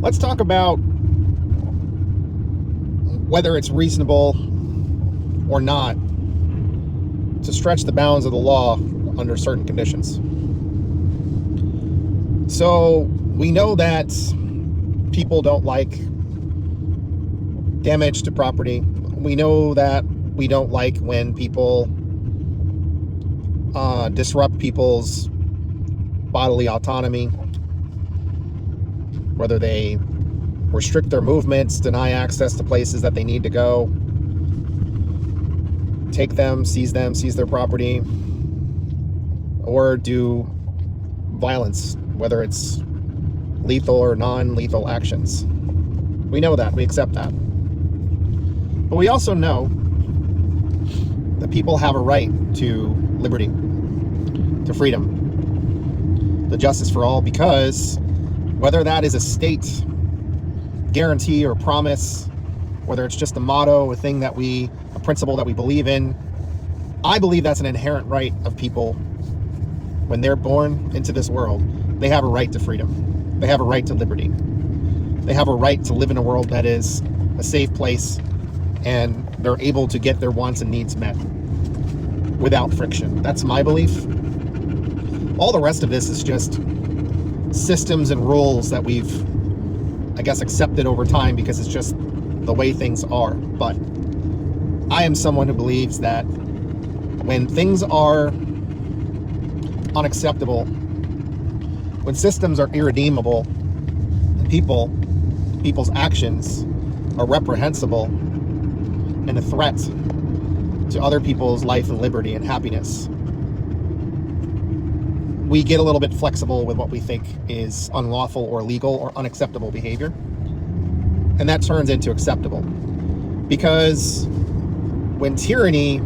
Let's talk about whether it's reasonable or not to stretch the bounds of the law under certain conditions. So we know that people don't like damage to property. We know that we don't like when people disrupt people's bodily autonomy, whether they restrict their movements, deny access to places that they need to go, take them, seize their property, or do violence, whether it's lethal or non-lethal actions. We know that. We accept that. But we also know that people have a right to liberty, to freedom, to justice for all, because whether that is a state guarantee or promise, whether it's just a motto, a principle that we believe in, I believe that's an inherent right of people. When they're born into this world, they have a right to freedom. They have a right to liberty. They have a right to live in a world that is a safe place, and they're able to get their wants and needs met without friction. That's my belief. All the rest of this is just systems and rules that we've, I guess, accepted over time because it's just the way things are. But I am someone who believes that when things are unacceptable, when systems are irredeemable, people's actions are reprehensible and a threat to other people's life and liberty and happiness, we get a little bit flexible with what we think is unlawful or legal or unacceptable behavior. And that turns into acceptable. Because when tyranny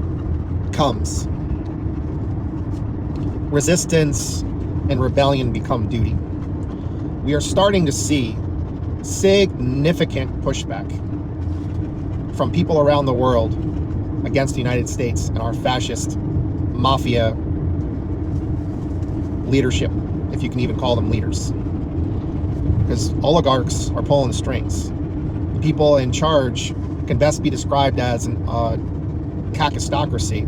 comes, resistance and rebellion become duty. We are starting to see significant pushback from people around the world against the United States and our fascist mafia leadership, if you can even call them leaders. Because oligarchs are pulling the strings. The people in charge can best be described as an kakistocracy.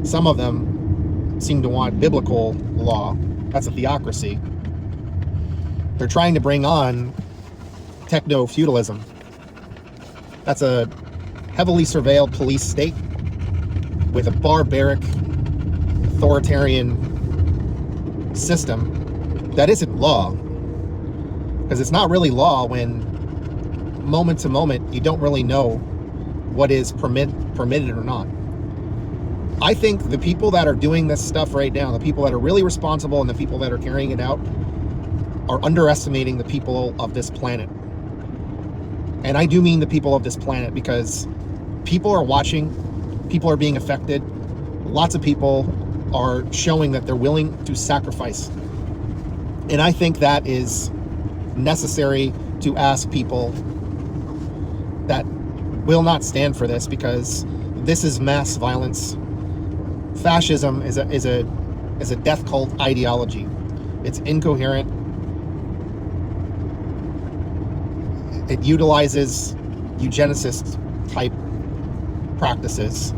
Some of them seem to want biblical law. That's a theocracy. They're trying to bring on techno-feudalism. That's a heavily surveilled police state with a barbaric, authoritarian system that isn't law. Because it's not really law when moment to moment you don't really know what is permitted or not. I think the people that are doing this stuff right now, the people that are really responsible and the people that are carrying it out, are underestimating the people of this planet. And I do mean the people of this planet, because people are watching, people are being affected. Lots of people are showing that they're willing to sacrifice. And I think that is necessary to ask people that will not stand for this, because this is mass violence. Fascism is a death cult ideology. It's incoherent. It utilizes eugenicist type practices,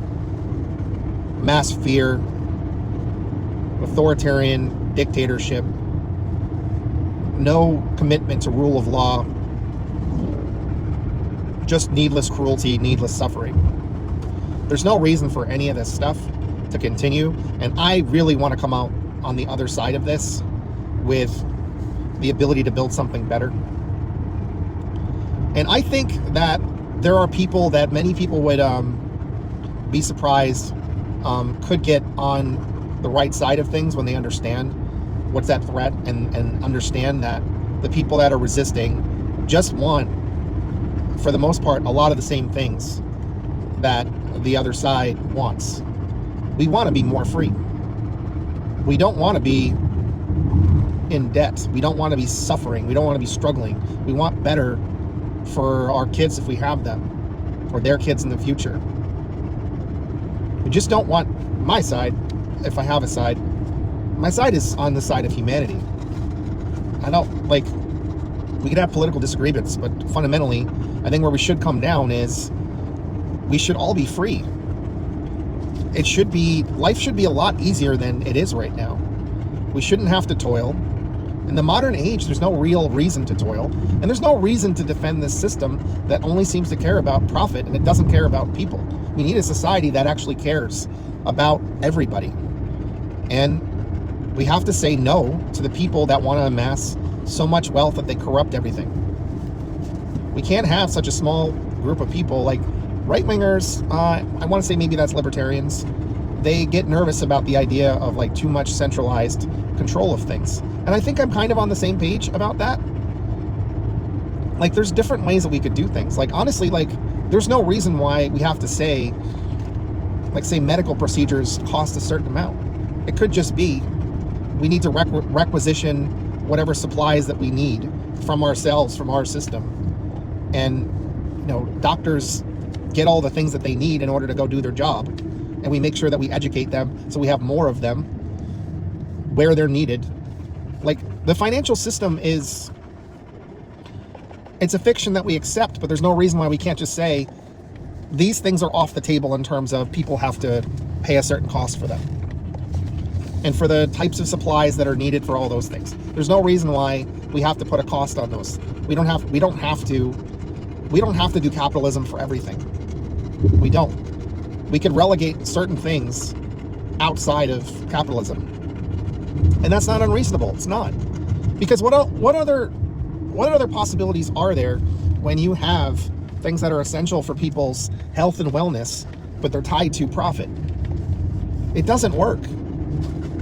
mass fear, authoritarian dictatorship, no commitment to rule of law, just needless cruelty, needless suffering. There's no reason for any of this stuff to continue, and I really want to come out on the other side of this with the ability to build something better. And I think that there are people that many people would be surprised could get on the right side of things when they understand what's that threat, and understand that the people that are resisting just want, for the most part, a lot of the same things that the other side wants. We want to be more free. We don't want to be in debt. We don't want to be suffering. We don't want to be struggling. We want better for our kids if we have them, or their kids in the future. We just don't want my side, if I have a side. My side is on the side of humanity. I don't like We could have political disagreements, but fundamentally, I think where we should come down is we should all be free. Life should be a lot easier than it is right now. We shouldn't have to toil. In the modern age, there's no real reason to toil, and there's no reason to defend this system that only seems to care about profit, and it doesn't care about people. We need a society that actually cares about everybody. And we have to say no to the people that want to amass so much wealth that they corrupt everything. We can't have such a small group of people, like right-wingers, I want to say maybe that's libertarians. They get nervous about the idea of like too much centralized control of things. And I think I'm kind of on the same page about that. Like, there's different ways that we could do things. Like, honestly, like, there's no reason why we have to say, like, say medical procedures cost a certain amount. It could just be we need to requisition whatever supplies that we need from ourselves, from our system. And, you know, doctors get all the things that they need in order to go do their job. And we make sure that we educate them so we have more of them where they're needed. Like, the financial system it's a fiction that we accept, but there's no reason why we can't just say these things are off the table in terms of people have to pay a certain cost for them. And for the types of supplies that are needed for all those things. There's no reason why we have to put a cost on those. We don't have to do capitalism for everything. We don't. We could relegate certain things outside of capitalism. And that's not unreasonable. It's not. Because what other possibilities are there when you have things that are essential for people's health and wellness, but they're tied to profit? It doesn't work.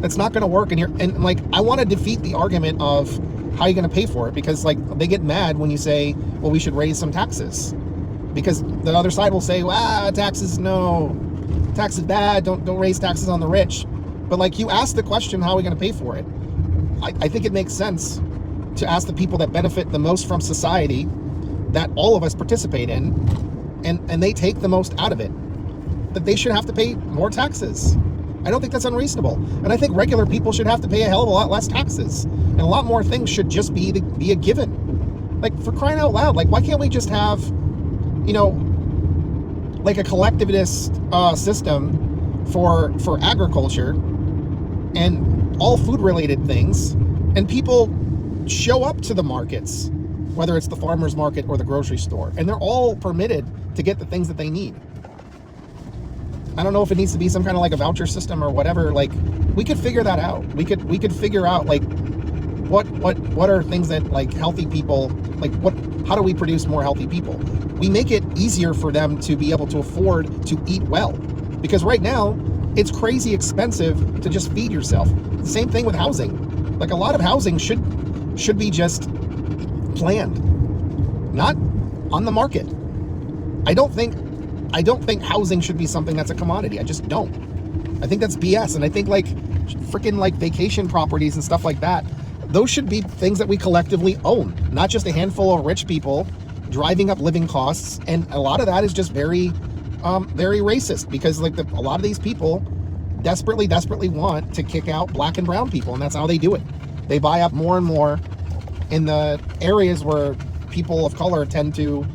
It's not going to work. And like, I want to defeat the argument of how you're going to pay for it, because like they get mad when you say, well, we should raise some taxes, because the other side will say, taxes, no, tax is bad. Don't raise taxes on the rich. But like, you ask the question, how are we going to pay for it? I think it makes sense to ask the people that benefit the most from society, that all of us participate in, and they take the most out of it, that they should have to pay more taxes. I don't think that's unreasonable. And I think regular people should have to pay a hell of a lot less taxes. And a lot more things should just be a given. Like, for crying out loud, like, why can't we just have, you know, like a collectivist system for agriculture and all food related things, and people show up to the markets, whether it's the farmer's market or the grocery store, and they're all permitted to get the things that they need. I don't know if it needs to be some kind of like a voucher system or whatever. Like, we could figure that out. We could figure out like what are things that like healthy people, like how do we produce more healthy people? We make it easier for them to be able to afford to eat well, because right now it's crazy expensive to just feed yourself. The same thing with housing. Like, a lot of housing should be just planned, not on the market. I don't think housing should be something that's a commodity. I just don't. I think that's BS. And I think like freaking like vacation properties and stuff like that, those should be things that we collectively own, not just a handful of rich people driving up living costs. And a lot of that is just very racist, because like a lot of these people desperately want to kick out black and brown people, and that's how they do it. They buy up more and more in the areas where people of color tend to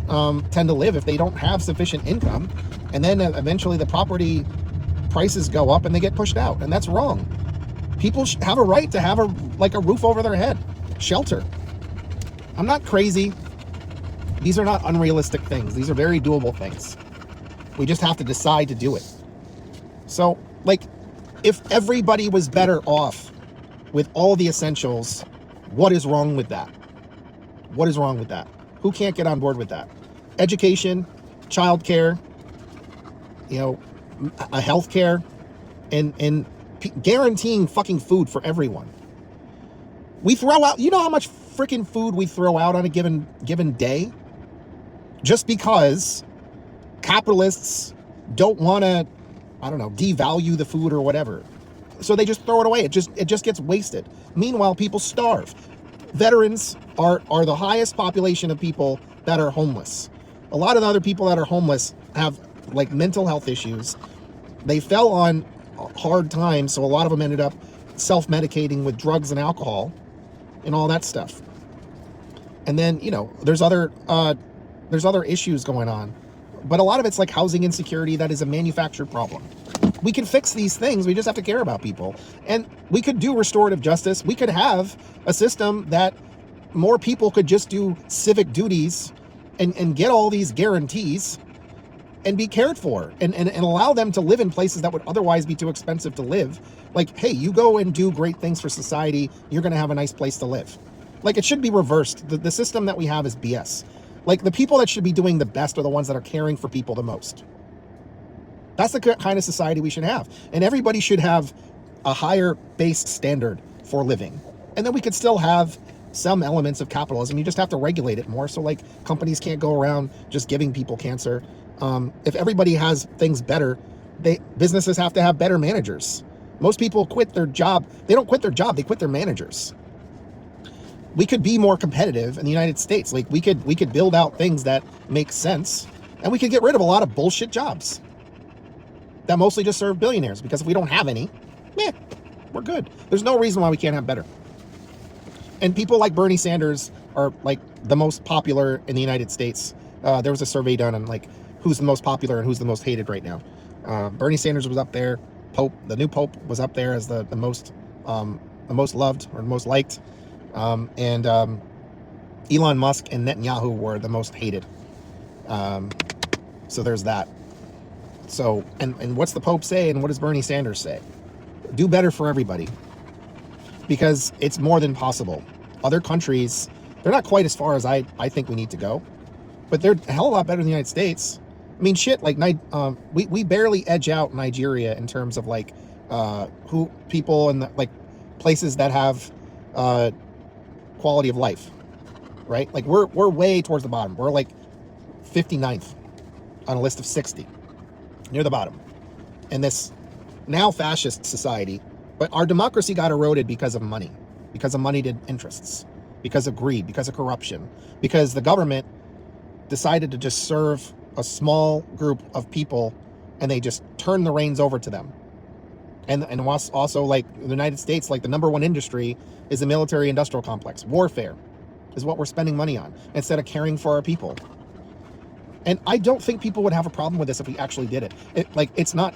live if they don't have sufficient income, and then eventually the property prices go up and they get pushed out, and that's wrong. People have a right to have a roof over their head, shelter. I'm not crazy. These are not unrealistic things. These are very doable things. We just have to decide to do it. So, like, if everybody was better off with all the essentials, what is wrong with that? What is wrong with that? Who can't get on board with that? Education, childcare, you know, a healthcare, and guaranteeing fucking food for everyone. We throw out, you know how much freaking food we throw out on a given day? Just because capitalists don't want to, I don't know, devalue the food or whatever. So they just throw it away. It just gets wasted. Meanwhile, people starve. Veterans are the highest population of people that are homeless. A lot of the other people that are homeless have like mental health issues. They fell on hard times, so a lot of them ended up self-medicating with drugs and alcohol and all that stuff. And then, there's other issues going on. But a lot of it's like housing insecurity that is a manufactured problem. We can fix these things. We just have to care about people. And we could do restorative justice. We could have a system that more people could just do civic duties and get all these guarantees and be cared for and allow them to live in places that would otherwise be too expensive to live. Like, hey, you go and do great things for society, you're going to have a nice place to live. Like, it should be reversed. The system that we have is BS. Like, the people that should be doing the best are the ones that are caring for people the most. That's the kind of society we should have. And everybody should have a higher base standard for living. And then we could still have some elements of capitalism. You just have to regulate it more. So like companies can't go around just giving people cancer. If everybody has things better, businesses have to have better managers. Most people quit their job. They don't quit their job. They quit their managers. We could be more competitive in the United States. Like we could build out things that make sense, and we could get rid of a lot of bullshit jobs that mostly just serve billionaires, because if we don't have any, we're good. There's no reason why we can't have better. And people like Bernie Sanders are like the most popular in the United States. There was a survey done on like who's the most popular and who's the most hated right now. Bernie Sanders was up there. The new Pope was up there as the most loved or most liked. And Elon Musk and Netanyahu were the most hated. So there's that. So, and what's the Pope say, and what does Bernie Sanders say? Do better for everybody, because it's more than possible. Other countries, they're not quite as far as I think we need to go, but they're a hell of a lot better than the United States. I mean, shit, like we barely edge out Nigeria in terms of like who people and like places that have quality of life, right? Like we're way towards the bottom. We're like 59th on a list of 60, near the bottom. In this now fascist society, but our democracy got eroded because of money, because of moneyed interests, because of greed, because of corruption, because the government decided to just serve a small group of people, and they just turned the reins over to them. And also, like the United States, like the number one industry is the military industrial complex. Warfare is what we're spending money on instead of caring for our people. And I don't think people would have a problem with this if we actually did it.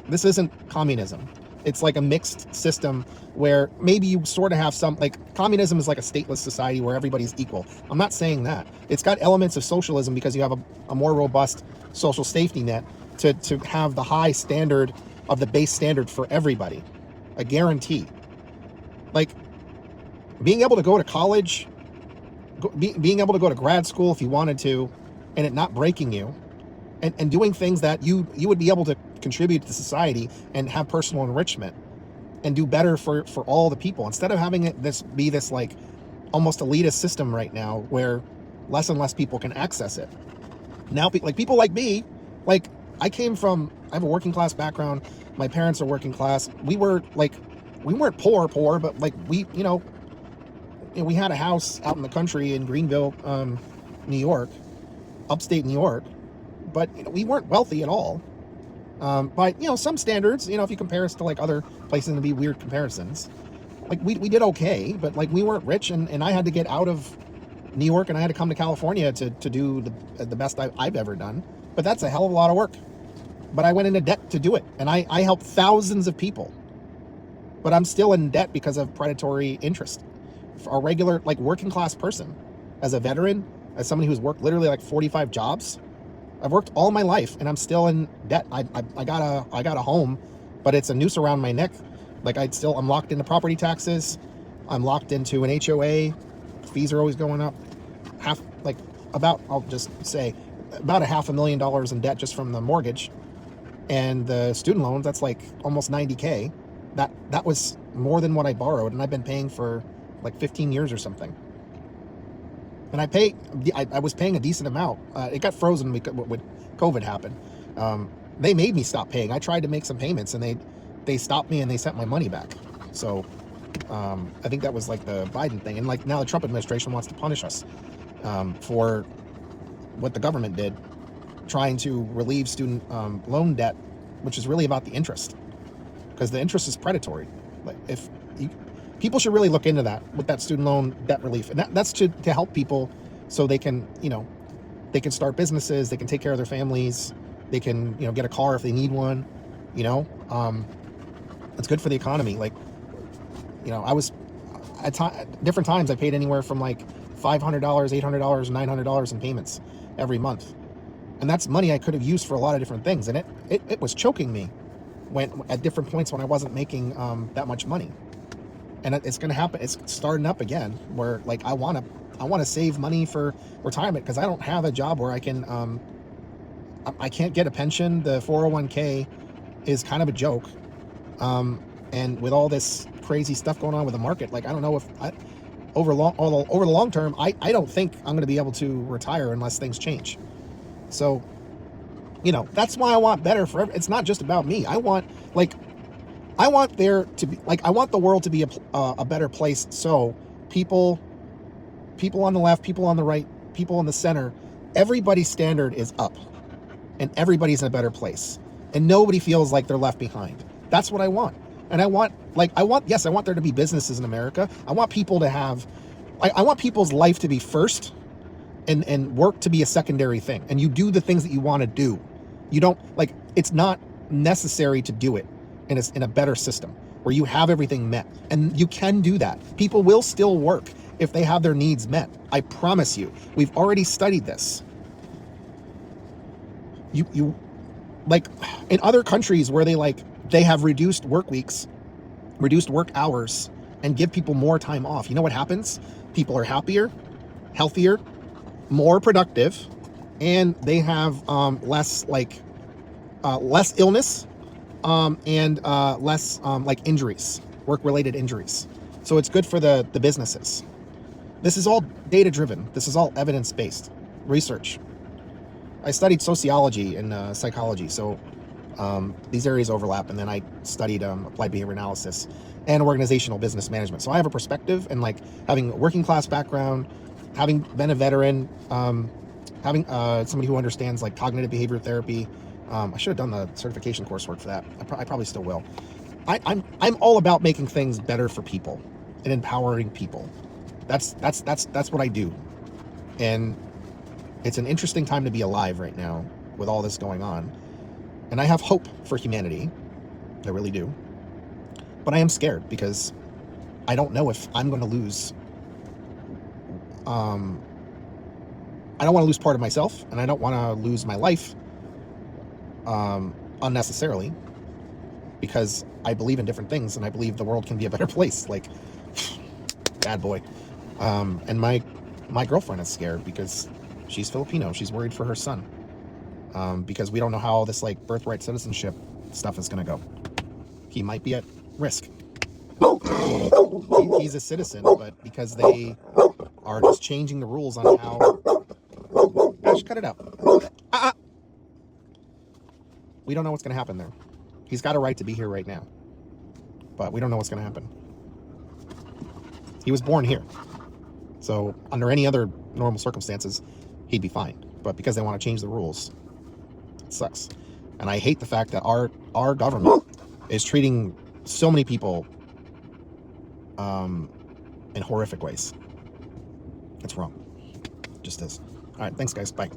This isn't communism. It's like a mixed system where maybe you sort of have some, like communism is like a stateless society where everybody's equal. I'm not saying that. It's got elements of socialism because you have a more robust social safety net to have the high standard of the base standard for everybody, a guarantee. Like being able to go to college, being able to go to grad school if you wanted to, and it not breaking you, and doing things that you would be able to contribute to society and have personal enrichment and do better for all the people, instead of having this be this like almost elitist system right now where less and less people can access it. Now, like people like me, like I have a working class background. My parents are working class. We weren't poor, but like we had a house out in the country in Greenville, New York, upstate New York, but we weren't wealthy at all. By some standards, if you compare us to like other places, and be weird comparisons, like we did okay, but like we weren't rich, and I had to get out of New York and I had to come to California to do the best I've ever done. But that's a hell of a lot of work. But I went into debt to do it, and I helped thousands of people. But I'm still in debt because of predatory interest. For a regular like working class person, as a veteran, as somebody who's worked literally like 45 jobs, I've worked all my life and I'm still in debt. I got a home, but it's a noose around my neck. Like I'm locked into property taxes. I'm locked into an HOA. Fees are always going up. I'll just say about $500,000 in debt just from the mortgage, and the student loans. That's like almost $90,000. That was more than what I borrowed, and I've been paying for like 15 years or something. And I was paying a decent amount. It got frozen when COVID happened. They made me stop paying. I tried to make some payments, and they stopped me and they sent my money back. So I think that was like the Biden thing. And like now the Trump administration wants to punish us for what the government did, trying to relieve student loan debt, which is really about the interest, because the interest is predatory. Like people should really look into that with that student loan debt relief, and that's to help people so they can, they can start businesses, they can take care of their families, they can, get a car if they need one, it's good for the economy. Like, I was at different times I paid anywhere from like $500, $800, $900 in payments every month. And that's money I could have used for a lot of different things. And it was choking me at different points when I wasn't making that much money. And it's going to happen. It's starting up again where like I want to save money for retirement, because I don't have a job where I can't get a pension. The 401k is kind of a joke. And with all this crazy stuff going on with the market, like I don't know if over the long term, I don't think I'm going to be able to retire unless things change. So, that's why I want better for it's not just about me. I want there to be I want the world to be a better place. So people on the left, people on the right, people in the center, everybody's standard is up and everybody's in a better place and nobody feels like they're left behind. That's what I want. And I want there to be businesses in America. I want people to have, I want people's life to be first and work to be a secondary thing. And you do the things that you want to do. You don't, it's not necessary to do it in a better system where you have everything met. And you can do that. People will still work if they have their needs met. I promise you. We've already studied this. You like in other countries where they have reduced work weeks, reduced work hours, and give people more time off. You know what happens? People are happier, healthier, more productive, and they have less illness and less injuries, work-related injuries. So it's good for the businesses. This is all data-driven. This is all evidence-based research. I studied sociology and psychology, so these areas overlap, and then I studied applied behavior analysis and organizational business management. So I have a perspective, and having a working class background, having been a veteran, having somebody who understands cognitive behavior therapy. I should have done the certification coursework for that. I probably still will. I'm all about making things better for people and empowering people. That's what I do, and it's an interesting time to be alive right now with all this going on. And I have hope for humanity. I really do. But I am scared because I don't know if I'm going to lose. I don't want to lose part of myself, and I don't want to lose my life unnecessarily, because I believe in different things, and I believe the world can be a better place. Bad boy. And my girlfriend is scared because she's Filipino. She's worried for her son. Because we don't know how all this birthright citizenship stuff is going to go. He might be at risk. He's a citizen, but because they are just changing the rules on how... Gosh, cut it out. We don't know what's going to happen there. He's got a right to be here right now, but we don't know what's going to happen. He was born here, so under any other normal circumstances, he'd be fine. But because they want to change the rules, it sucks. And I hate the fact that our government is treating so many people in horrific ways. It's wrong. It just is. All right, thanks guys. Bye.